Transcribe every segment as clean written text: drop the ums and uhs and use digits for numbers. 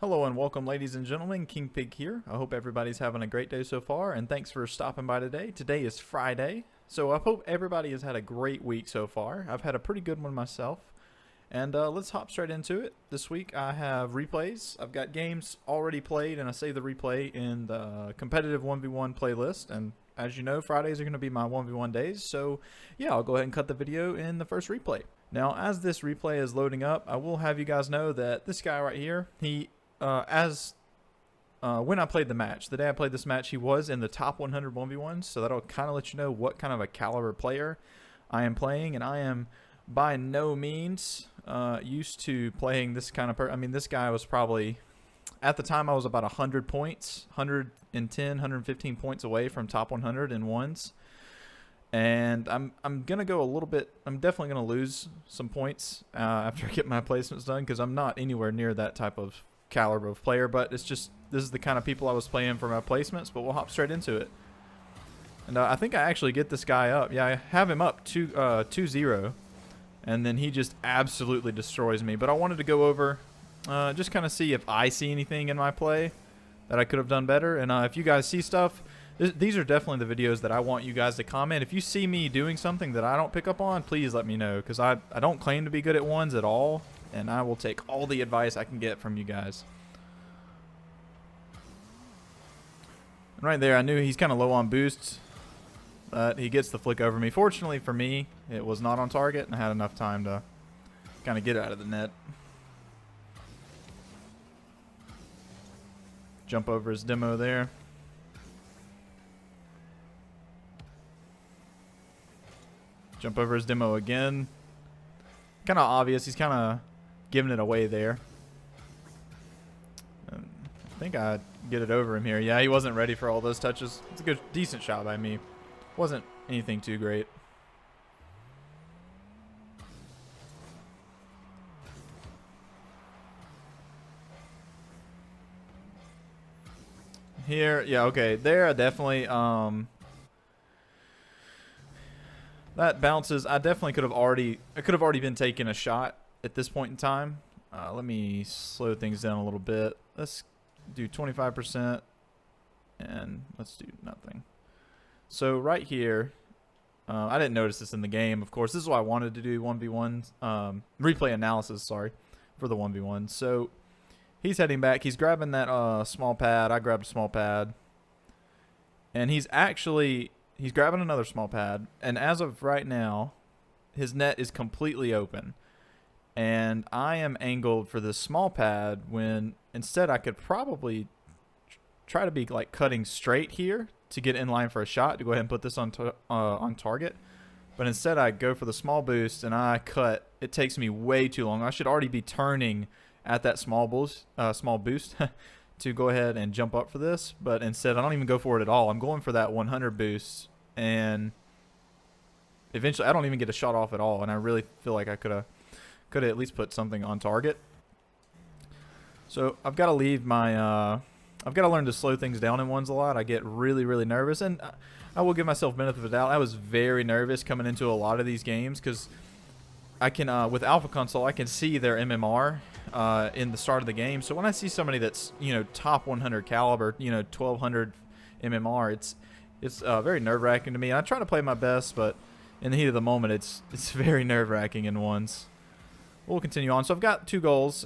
Hello and welcome, ladies and gentlemen. King Pig here. I hope everybody's having a great day so far, and thanks for stopping by today. Today is Friday, so I hope everybody has had a great week so far. I've had a pretty good one myself, and let's hop straight into it. This week I have replays. I've got games already played, and I save the replay in the competitive 1v1 playlist, and as you know, Fridays are going to be my 1v1 days, so yeah, I'll go ahead and cut the video in the first replay. Now, as this replay is loading up, I will have you guys know that this guy right here, when I played the match, the day I played this match, he was in the top 100 1v1s, so that'll kind of let you know what kind of a caliber player I am playing, and I am by no means used to playing this kind of I mean, this guy was probably, at the time I was about 100 points, 110, 115 points away from top 100 in ones. And I'm gonna go a little bit. I'm definitely gonna lose some points after I get my placements done, because I'm not anywhere near that type of caliber of player. But it's just, this is the kind of people I was playing for my placements. But we'll hop straight into it. And I think I actually get this guy up. Yeah, I have him up 2-0, and then he just absolutely destroys me. But I wanted to go over, just kind of see if I see anything in my play that I could have done better. And if you guys see stuff, these are definitely the videos that I want you guys to comment. If you see me doing something that I don't pick up on, please let me know, because I don't claim to be good at ones at all, and I will take all the advice I can get from you guys. And right there, I knew he's kind of low on boosts, but he gets the flick over me. Fortunately for me, it was not on target, and I had enough time to kind of get out of the net. Jump over his demo there. Jump over his demo again. Kind of obvious. He's kind of giving it away there. And I think I get it over him here. Yeah, he wasn't ready for all those touches. It's a good, decent shot by me. Wasn't anything too great. Here, yeah, okay. There, I definitely, that bounces. I definitely could have already been taking a shot at this point in time. Let me slow things down a little bit. Let's do 25%, and let's do nothing. So right here, I didn't notice this in the game. Of course, this is why I wanted to do 1v1 replay analysis. Sorry, for the 1v1. So he's heading back. He's grabbing that small pad. I grabbed a small pad, and he's grabbing another small pad, and as of right now, his net is completely open. And I am angled for this small pad when instead I could probably try to be like cutting straight here to get in line for a shot to go ahead and put this on target. But instead I go for the small boost and I cut. It takes me way too long. I should already be turning at that small boost to go ahead and jump up for this, but instead I don't even go for it at all. I'm going for that 100 boost, and eventually I don't even get a shot off at all, and I really feel like I could have at least put something on target. So I've got to leave my I've got to learn to slow things down in ones a lot. I get really nervous, and I will give myself benefit of the doubt. I was very nervous coming into a lot of these games, because I can with Alpha Console I can see their MMR in the start of the game. So when I see somebody that's, you know, top 100 caliber, you know, 1200 MMR, it's very nerve-wracking to me. And I try to play my best, but in the heat of the moment, it's very nerve-wracking in ones. We'll continue on. So I've got 2 goals.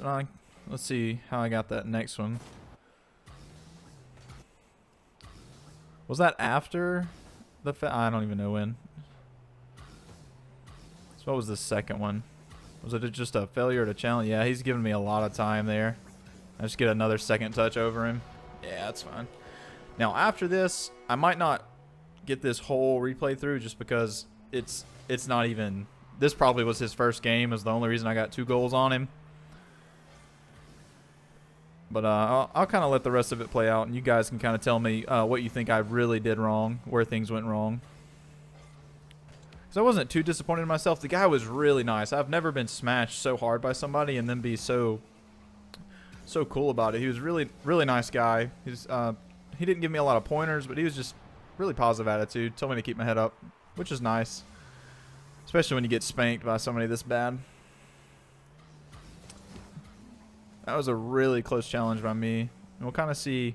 Let's see how I got that next one. Was that after the? I don't even know when. So what was the second one? Was it just a failure to challenge? Yeah, he's giving me a lot of time there. I just get another second touch over him. Yeah, that's fine. Now after this, I might not get this whole replay through, just because it's not even. This probably was his first game. Is the only reason I got 2 goals on him. But I'll kind of let the rest of it play out, and you guys can kind of tell me what you think I really did wrong, where things went wrong. So I wasn't too disappointed in myself. The guy was really nice. I've never been smashed so hard by somebody and then be so cool about it. He was really nice guy. He didn't give me a lot of pointers, but he was just really positive attitude. Told me to keep my head up, which is nice, especially when you get spanked by somebody this bad. That was a really close challenge by me. And we'll kind of see.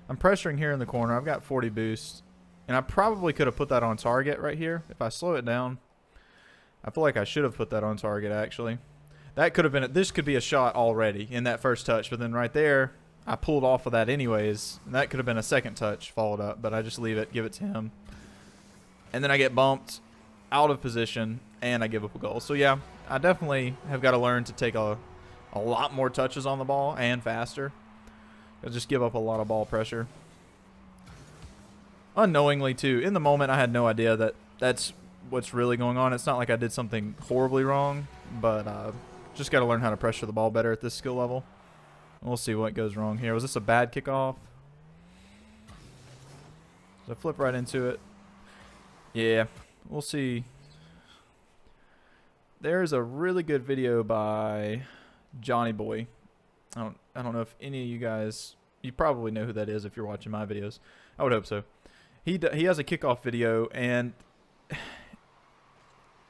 I'm pressuring here in the corner. I've got 40 boost. And I probably could have put that on target right here. If I slow it down, I feel like I should have put that on target, actually. That could have been, this could be a shot already in that first touch. But then right there, I pulled off of that anyways. And that could have been a second touch followed up. But I just leave it, give it to him. And then I get bumped out of position, and I give up a goal. So yeah, I definitely have got to learn to take a lot more touches on the ball and faster. I just give up a lot of ball pressure. Unknowingly too. In the moment, I had no idea that that's what's really going on. It's not like I did something horribly wrong, but just got to learn how to pressure the ball better at this skill level. We'll see what goes wrong here. Was this a bad kickoff? So I flip right into it. Yeah, we'll see. There's a really good video by Johnny Boy. I don't know if any of you guys, you probably know who that is if you're watching my videos. I would hope so. He has a kickoff video, and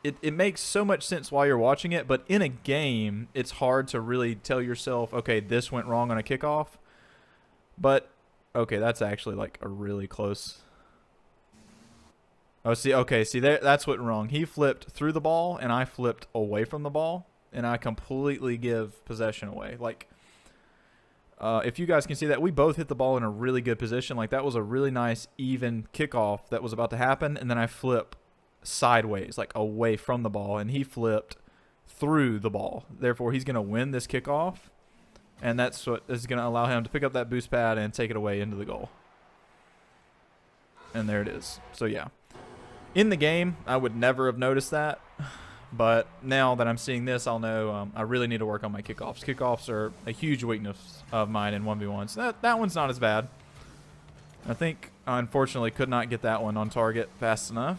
it makes so much sense while you're watching it, but in a game, it's hard to really tell yourself, okay, this went wrong on a kickoff. But, okay, that's actually like a really close. Oh, see, okay, see, that's what went wrong. He flipped through the ball, and I flipped away from the ball, and I completely give possession away. Like, if you guys can see that, we both hit the ball in a really good position. Like, that was a really nice, even kickoff that was about to happen, and then I flip sideways, like away from the ball, and he flipped through the ball. Therefore, he's going to win this kickoff, and that's what is going to allow him to pick up that boost pad and take it away into the goal. And there it is. So, yeah. In the game, I would never have noticed that, but now that I'm seeing this, I'll know I really need to work on my kickoffs. Kickoffs are a huge weakness of mine in 1v1s. So that one's not as bad. I think I unfortunately could not get that one on target fast enough.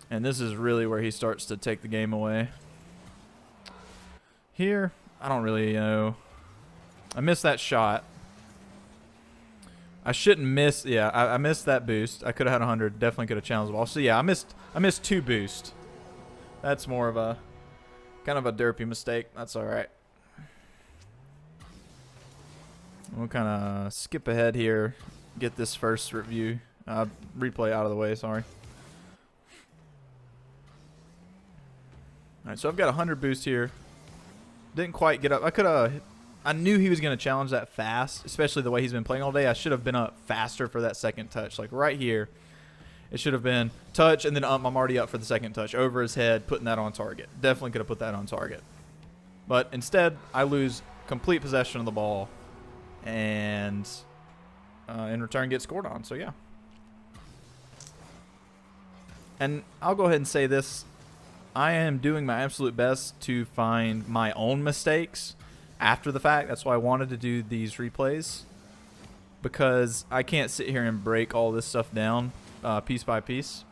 And this is really where he starts to take the game away. Here, I don't really know. I missed that shot. I shouldn't miss. Yeah, I missed that boost. I could have had 100. Definitely could have challenged the ball. So yeah, I missed 2 boosts. That's more of a kind of a derpy mistake. That's all right. We'll kind of skip ahead here. Get this first review. Replay out of the way. Sorry. All right, so I've got 100 boost here. Didn't quite get up. I knew he was going to challenge that fast, especially the way he's been playing all day. I should have been up faster for that second touch. Like right here, it should have been touch and then I'm already up for the second touch. Over his head, putting that on target. Definitely could have put that on target. But instead, I lose complete possession of the ball and in return get scored on. So, yeah. And I'll go ahead and say this. I am doing my absolute best to find my own mistakes after the fact. That's why I wanted to do these replays, because I can't sit here and break all this stuff down piece by piece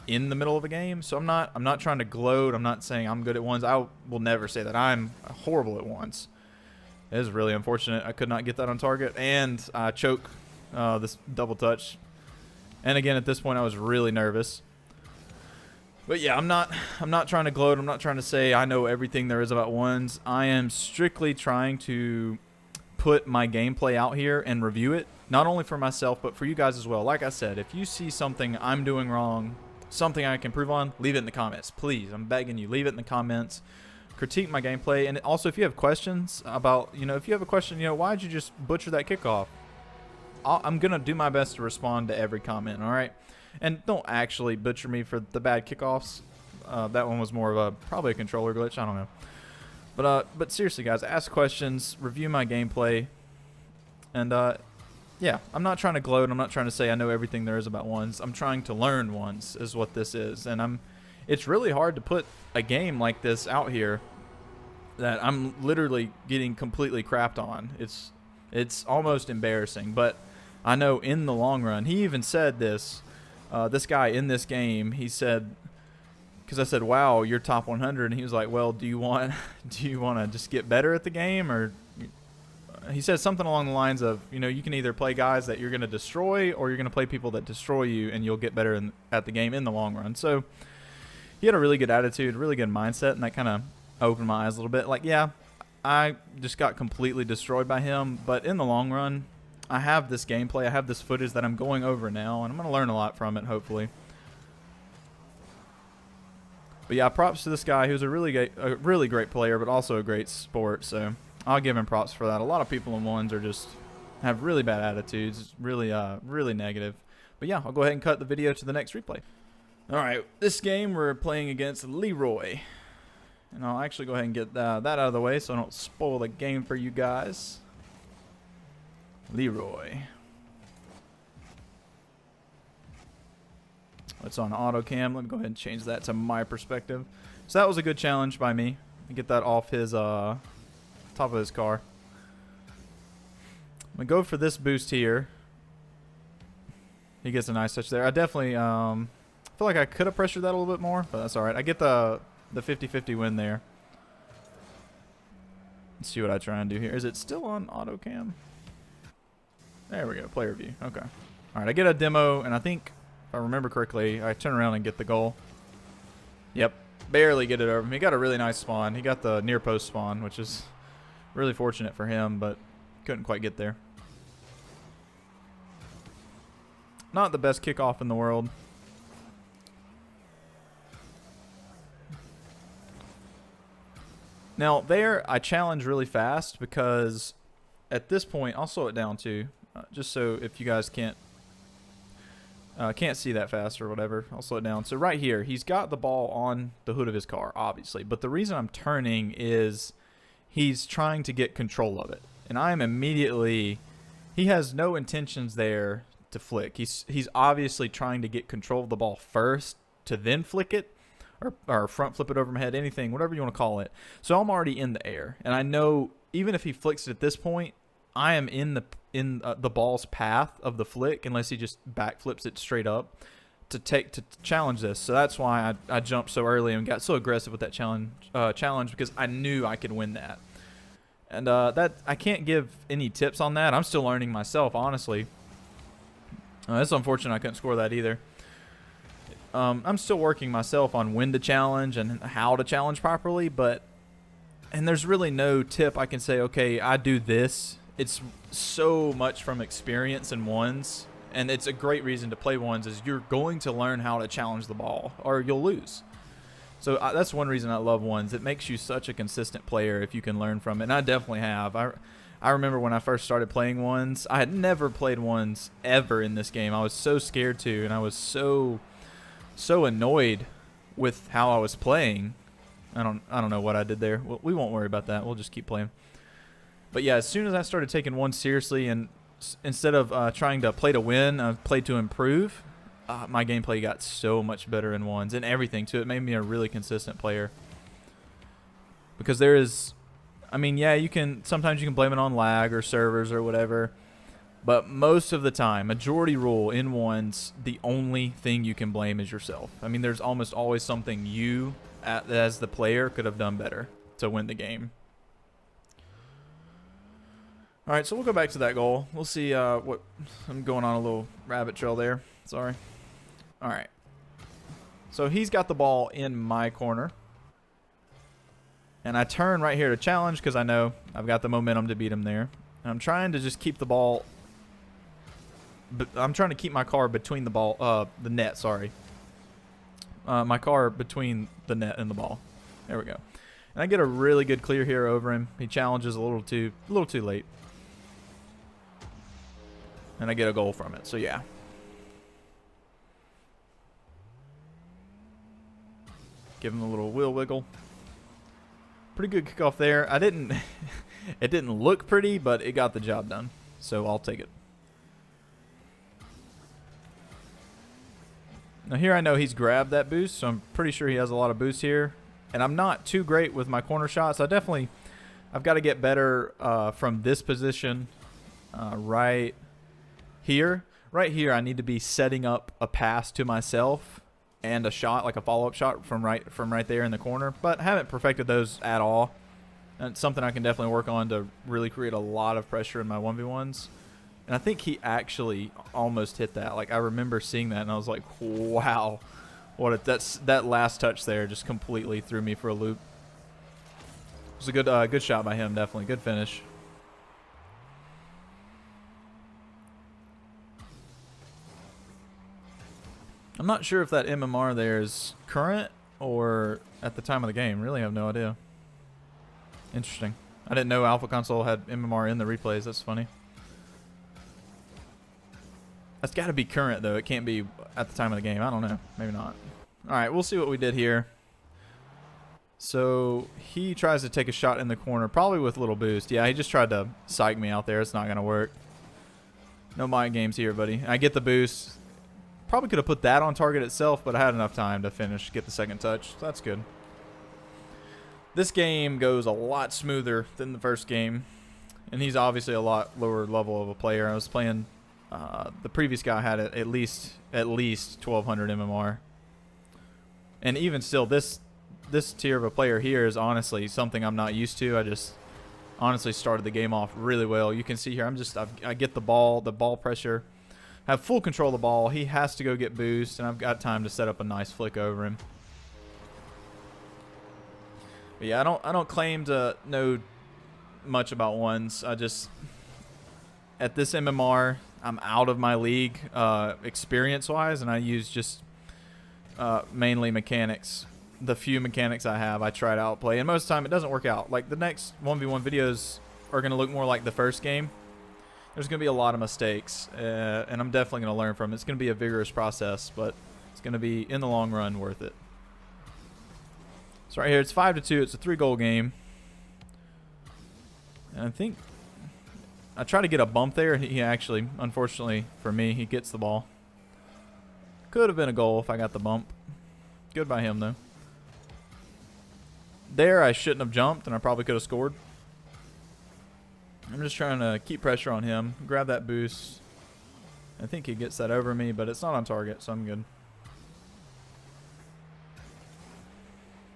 in the middle of a game. So I'm not trying to gloat. I'm not saying I'm good at ones. I will never say that I'm horrible at ones. It is really unfortunate I could not get that on target, and I choke this double touch. And again, at this point, I was really nervous. But yeah, I'm not trying to gloat. I'm not trying to say I know everything there is about ones. I am strictly trying to put my gameplay out here and review it, not only for myself, but for you guys as well. Like I said, if you see something I'm doing wrong, something I can improve on, leave it in the comments. Please, I'm begging you, leave it in the comments. Critique my gameplay. And also, if you have questions about, if you have a question, why'd you just butcher that kickoff? I'm going to do my best to respond to every comment, all right? And don't actually butcher me for the bad kickoffs. That one was more of probably a controller glitch. I don't know. But seriously, guys, ask questions, review my gameplay, and yeah, I'm not trying to gloat. I'm not trying to say I know everything there is about ones. I'm trying to learn ones, is what this is. And it's really hard to put a game like this out here that I'm literally getting completely crapped on. It's almost embarrassing, but I know in the long run. He even said this. This guy in this game, he said, because I said, "Wow, you're top 100," and he was like, "Well, do you want to just get better at the game?" Or he said something along the lines of, you can either play guys that you're going to destroy, or you're going to play people that destroy you, and you'll get better at the game in the long run. So he had a really good attitude, really good mindset, and that kind of opened my eyes a little bit. Like, yeah, I just got completely destroyed by him. But in the long run, I have this gameplay. I have this footage that I'm going over now, and I'm going to learn a lot from it, hopefully. But yeah, props to this guy who's a really great player, but also a great sport. So I'll give him props for that. A lot of people in ones are just have really bad attitudes, really negative. But yeah, I'll go ahead and cut the video to the next replay. All right, this game we're playing against Leroy, and I'll actually go ahead and get that out of the way so I don't spoil the game for you guys. Leroy. It's on auto cam. Let me go ahead and change that to my perspective. So that was a good challenge by me to get that off his top of his car. I'm gonna go for this boost here. He gets a nice touch there. I definitely feel like I could have pressured that a little bit more, but that's all right. I get the 50-50 win there. Let's see what I try and do here. Is it still on auto cam? There we go. Player view. Okay. All right. I get a demo, and I think, if I remember correctly, I turn around and get the goal. Yep. Barely get it over him. He got a really nice spawn. He got the near post spawn, which is really fortunate for him, but couldn't quite get there. Not the best kickoff in the world. Now, there, I challenge really fast because at this point, I'll slow it down too, just so if you guys can't see that fast or whatever, I'll slow it down. So right here, he's got the ball on the hood of his car, obviously. But the reason I'm turning is he's trying to get control of it. And I am immediately, he has no intentions there to flick. He's obviously trying to get control of the ball first to then flick it. Or front flip it over my head, anything, whatever you want to call it. So I'm already in the air, and I know even if he flicks it at this point, I am in the ball's path of the flick unless he just backflips it straight up to challenge this. So that's why I jumped so early and got so aggressive with that challenge because I knew I could win that. And that I can't give any tips on that. I'm still learning myself, honestly. It's unfortunate I couldn't score that either. I'm still working myself on when to challenge and how to challenge properly, and there's really no tip I can say, okay, I do this. It's so much from experience in ones, and it's a great reason to play ones is you're going to learn how to challenge the ball or you'll lose. So that's one reason I love ones. It makes you such a consistent player if you can learn from it, and I definitely have. I remember when I first started playing ones, I had never played ones ever in this game. I was so scared to, and I was so annoyed with how I was playing. I don't know what I did there. We won't worry about that. We'll just keep playing. But yeah, as soon as I started taking one seriously, and instead of trying to play to win, I played to improve. My gameplay got so much better in ones and everything too. It made me a really consistent player. Because there is, I mean, yeah, sometimes you can blame it on lag or servers or whatever. But most of the time, majority rule in ones, the only thing you can blame is yourself. I mean, there's almost always something you, as the player, could have done better to win the game. All right, so we'll go back to that goal. We'll see what... I'm going on a little rabbit trail there. Sorry. All right. So he's got the ball in my corner. And I turn right here to challenge because I know I've got the momentum to beat him there. And I'm trying to just keep the ball... But I'm trying to keep my car between the net, sorry. My car between the net and the ball. There we go. And I get a really good clear here over him. He challenges a little too late. And I get a goal from it. So yeah. Give him a little wheel wiggle. Pretty good kickoff there. It didn't look pretty, but it got the job done. So I'll take it. Now here I know he's grabbed that boost, so I'm pretty sure he has a lot of boost here. And I'm not too great with my corner shots. I've got to get better from this position right here. Right here I need to be setting up a pass to myself and a shot, like a follow-up shot from right there in the corner. But I haven't perfected those at all. And it's something I can definitely work on to really create a lot of pressure in my 1v1s. And I think he actually almost hit that. Like, I remember seeing that, and I was like, wow. That last touch there just completely threw me for a loop. It was a good shot by him, definitely. Good finish. I'm not sure if that MMR there is current or at the time of the game. Really have no idea. Interesting. I didn't know Alpha Console had MMR in the replays. That's funny. That's got to be current, though. It can't be at the time of the game. I don't know. Maybe not. All right, we'll see what we did here. So he tries to take a shot in the corner, probably with a little boost. Yeah, he just tried to psych me out there. It's not going to work. No mind games here, buddy. I get the boost. Probably could have put that on target itself, but I had enough time to finish, get the second touch. So that's good. This game goes a lot smoother than the first game. And he's obviously a lot lower level of a player. I was playing... the previous guy had at least 1,200 MMR. And even still, this tier of a player here is honestly something I'm not used to. I just honestly started the game off really well. You can see here, I get the ball pressure, have full control of the ball. He has to go get boost, and I've got time to set up a nice flick over him. But yeah, I don't claim to know much about ones. I just, at this MMR, I'm out of my league experience-wise, and I use just mainly mechanics. The few mechanics I have, I try to outplay, and most of the time it doesn't work out. Like the next 1v1 videos are going to look more like the first game. There's going to be a lot of mistakes, and I'm definitely going to learn from it. It's going to be a vigorous process, but it's going to be, in the long run, worth it. So right here, it's 5-2. It's a 3-goal game. And I think I try to get a bump there. He actually, unfortunately for me, he gets the ball. Could have been a goal if I got the bump. Good by him, though. There, I shouldn't have jumped, and I probably could have scored. I'm just trying to keep pressure on him. Grab that boost. I think he gets that over me, but it's not on target, so I'm good.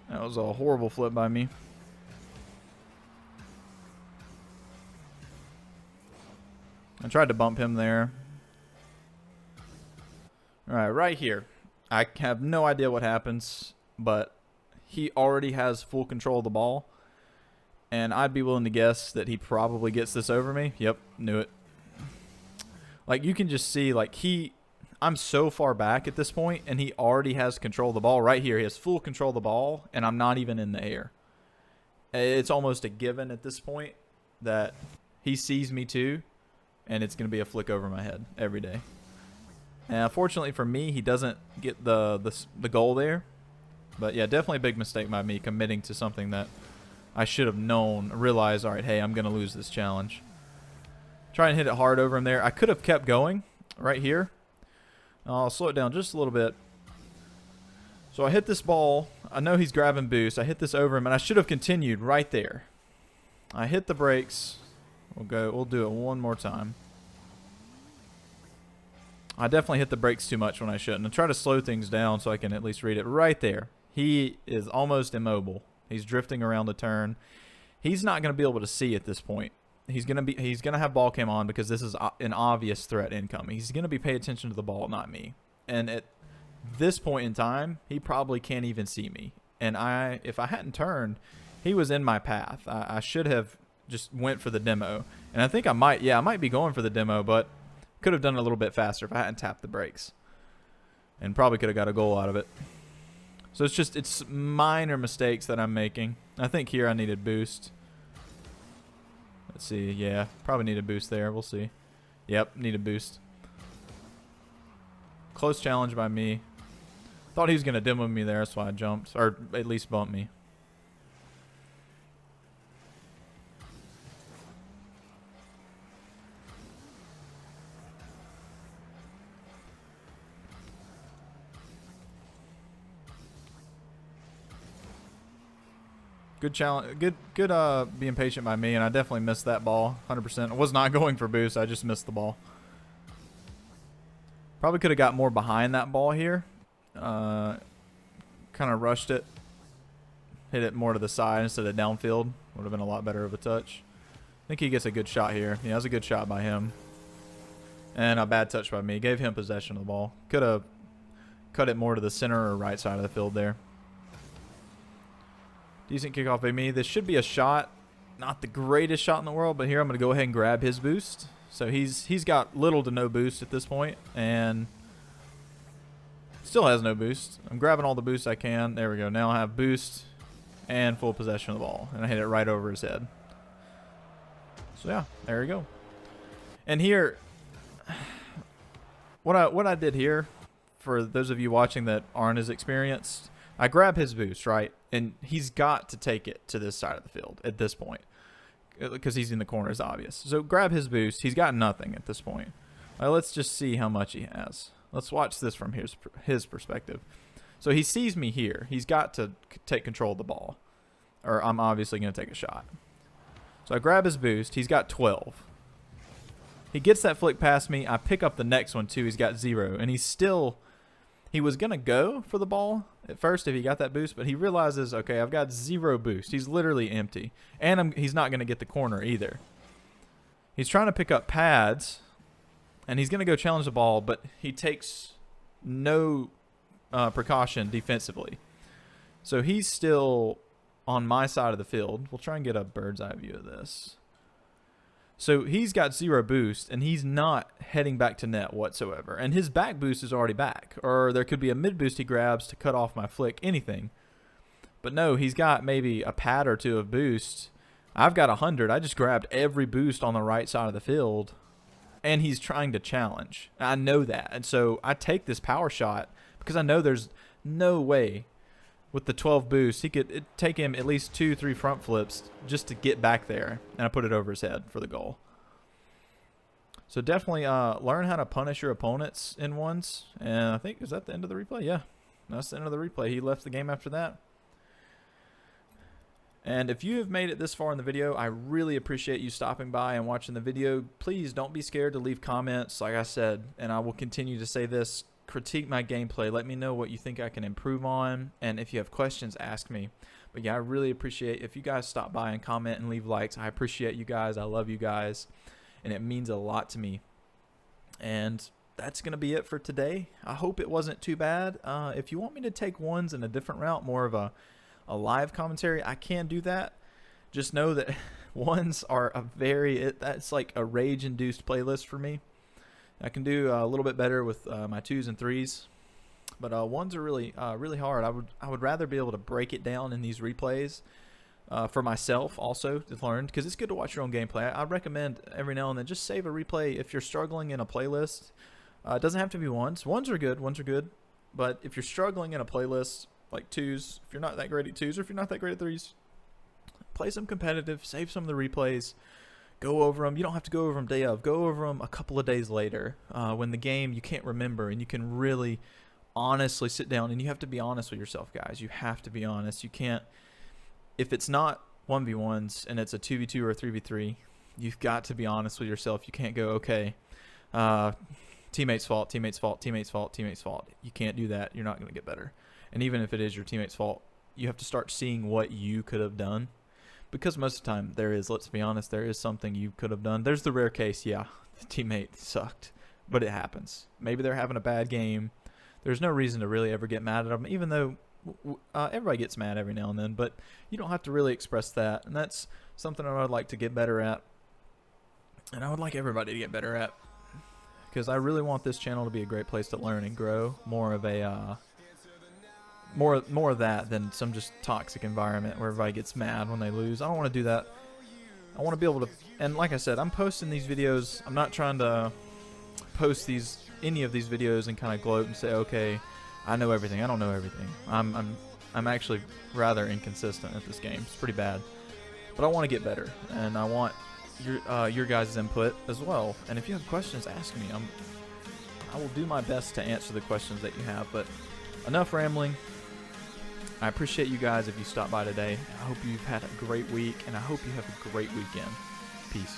That was a horrible flip by me. I tried to bump him there. Alright, right here. I have no idea what happens, but he already has full control of the ball. And I'd be willing to guess that he probably gets this over me. Yep, knew it. Like, you can just see, like, I'm so far back at this point, and he already has control of the ball. Right here, he has full control of the ball, and I'm not even in the air. It's almost a given at this point that he sees me too, and it's going to be a flick over my head every day. And fortunately for me, he doesn't get the goal there. But yeah, definitely a big mistake by me committing to something that I should have known, realized, all right, hey, I'm going to lose this challenge. Try and hit it hard over him there. I could have kept going right here. I'll slow it down just a little bit. So I hit this ball. I know he's grabbing boost. I hit this over him, and I should have continued right there. I hit the brakes. We'll do it one more time. I definitely hit the brakes too much when I shouldn't. I try to slow things down so I can at least read it right there. He is almost immobile. He's drifting around the turn. He's not going to be able to see at this point. He's going to have ball cam on because this is an obvious threat incoming. He's going to be paying attention to the ball, not me. And at this point in time, he probably can't even see me. And if I hadn't turned, he was in my path. I should have just went for the demo. And I think I might be going for the demo, but could have done it a little bit faster if I hadn't tapped the brakes. And probably could have got a goal out of it. So it's minor mistakes that I'm making. I think here I needed boost. Let's see. Yeah, probably need a boost there. We'll see. Yep, need a boost. Close challenge by me. Thought he was going to demo me there. That's why I jumped. Or at least bump me. Good challenge. Good being patient by me, and I definitely missed that ball 100%. I was not going for boost. I just missed the ball. Probably could have got more behind that ball here. Kind of rushed it. Hit it more to the side instead of downfield. Would have been a lot better of a touch. I think he gets a good shot here. Yeah, that was a good shot by him. And a bad touch by me. Gave him possession of the ball. Could have cut it more to the center or right side of the field there. Decent kickoff by me. This should be a shot. Not the greatest shot in the world, but here I'm going to go ahead and grab his boost. So he's got little to no boost at this point, and still has no boost. I'm grabbing all the boosts I can. There we go. Now I have boost and full possession of the ball, and I hit it right over his head. So yeah, there we go. And here, what I did here, for those of you watching that aren't as experienced, I grab his boost, right? And he's got to take it to this side of the field at this point, because he's in the corner, is obvious. So grab his boost. He's got nothing at this point. Let's just see how much he has. Let's watch this from his perspective. So he sees me here. He's got to take control of the ball, or I'm obviously going to take a shot. So I grab his boost. He's got 12. He gets that flick past me. I pick up the next one too. He's got 0, and he was going to go for the ball at first if he got that boost, but he realizes, okay, I've got 0 boost. He's literally empty, and he's not going to get the corner either. He's trying to pick up pads, and he's going to go challenge the ball, but he takes no precaution defensively. So he's still on my side of the field. We'll try and get a bird's eye view of this. So he's got 0 boost, and he's not heading back to net whatsoever. And his back boost is already back. Or there could be a mid boost he grabs to cut off my flick, anything. But no, he's got maybe a pad or 2 of boost. I've got 100. I just grabbed every boost on the right side of the field. And he's trying to challenge. I know that. And so I take this power shot because I know there's no way with the 12 boost, it'd take him at least 2-3 front flips just to get back there, and I put it over his head for the goal. So definitely learn how to punish your opponents in ones, and I think, is that the end of the replay? Yeah, that's the end of the replay. He left the game after that. And if you have made it this far in the video, I really appreciate you stopping by and watching the video. Please don't be scared to leave comments, like I said, and I will continue to say this. Critique my gameplay. Let me know what you think I can improve on, and if you have questions, ask me. But yeah, I really appreciate if you guys stop by and comment and leave likes. I appreciate you guys. I love you guys, and it means a lot to me. And that's gonna be it for today. I hope it wasn't too bad. If you want me to take ones in a different route, more of a live commentary, I can do that. Just know that ones are that's like a rage-induced playlist for me. I can do a little bit better with my 2s and 3s, but ones are really hard. I would rather be able to break it down in these replays for myself also to learn, because it's good to watch your own gameplay. I recommend every now and then just save a replay if you're struggling in a playlist. It doesn't have to be ones. Ones are good, but if you're struggling in a playlist like 2s, if you're not that great at 2s, or if you're not that great at 3s, play some competitive, save some of the replays. Go over them. You don't have to go over them day of. Go over them a couple of days later when the game you can't remember, and you can really honestly sit down, and you have to be honest with yourself, guys. You have to be honest. You can't, if it's not 1v1s and it's a 2v2 or a 3v3, you've got to be honest with yourself. You can't go, okay, teammate's fault, teammate's fault, teammate's fault, teammate's fault. You can't do that. You're not going to get better. And even if it is your teammate's fault, you have to start seeing what you could have done. Because most of the time let's be honest, there is something you could have done. There's the rare case, yeah, the teammate sucked, but it happens. Maybe they're having a bad game. There's no reason to really ever get mad at them, even though everybody gets mad every now and then, but you don't have to really express that, and that's something I would like to get better at, and I would like everybody to get better at, because I really want this channel to be a great place to learn and grow, more of a more of that than some just toxic environment where everybody gets mad when they lose. I don't want to do that. I want to be able to, and like I said, I'm posting these videos. I'm not trying to post any of these videos and kind of gloat and say, okay, I know everything. I don't know everything. I'm actually rather inconsistent at this game. It's pretty bad, but I want to get better, and I want your guys' input as well. And if you have questions, ask me. I will do my best to answer the questions that you have. But enough rambling. I appreciate you guys if you stopped by today. I hope you've had a great week, and I hope you have a great weekend. Peace.